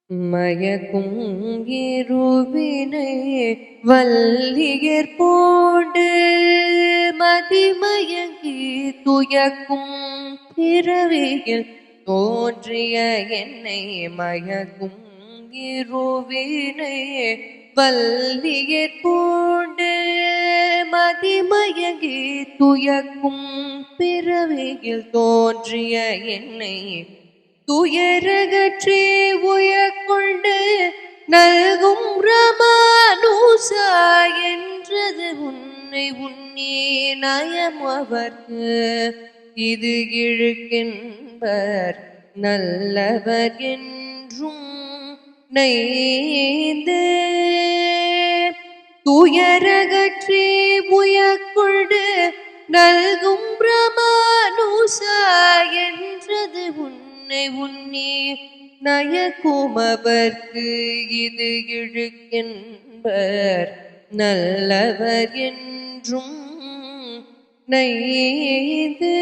மயக்கும் இருவினை வல்லியர் போடு மதிமயங்கி துயக்கும் பிறவியில் தோன்றிய என்னை மயக்கும் இருவினை வல்லியர் போடு மதிமயங்கி துயக்கும் பிறவியில் தோன்றிய என்னை துயரகற்றே உயக்கொண்டு நல்கும் ரமானுசா என்றது உன்னை உன்னே நயம் அவர்க்கு இது இழுக்கின்பர் நல்லவர் என்றும் நைந்து துயரகற்றே உயக்கொண்டு நல்கும் ரமானுசா என்றது உன்னே நயக்குமவர்க்கு இது இழுக்கின்பர் நல்லவர் என்றும் நைந்து